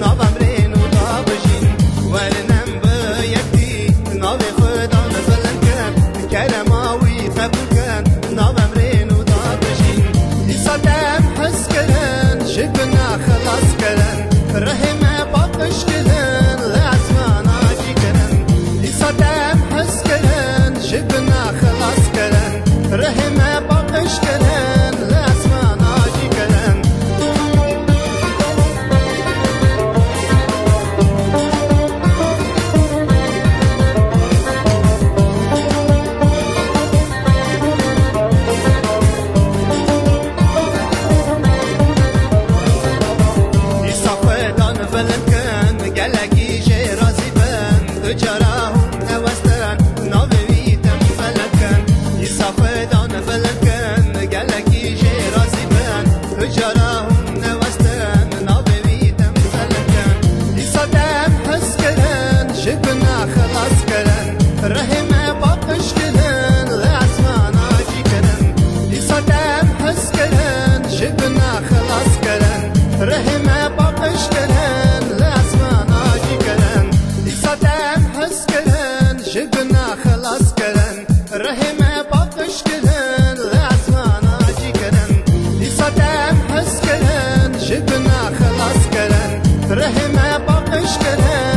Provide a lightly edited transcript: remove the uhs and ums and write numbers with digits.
ناوم رین و نابجین ورنم به یکتی ناو خدا نزلن کن کرماوی قبول کن ناوم رین و نابجین ایسا دم حس کرن شبنا خلاص کرن رحمه باقش کرن لعزمان آجی کرن ایسا دم حس کرن شبنا خلاص کرن رحمه باقش کرن لعزمان آجی کرن جراهم نوستن ناوی تم فلکن یسافدان فلکن گلکی شیرازی بن جراهم نوستن ناوی تم فلکن یسادم حس کرن شبنا خلاص کرن رحمه باقش کرن لعزمان آجی کرن یسادم حس کرن شبنا خلاص کرن رحمه باقش کرن لعزمان آجی کرن یسادم حس کرن شبنا خلاص کرن رحمه باقش کرن لعزمان آجی کرن یسادم حس کرن شبنا خلاص کرن رحمه باقش کرن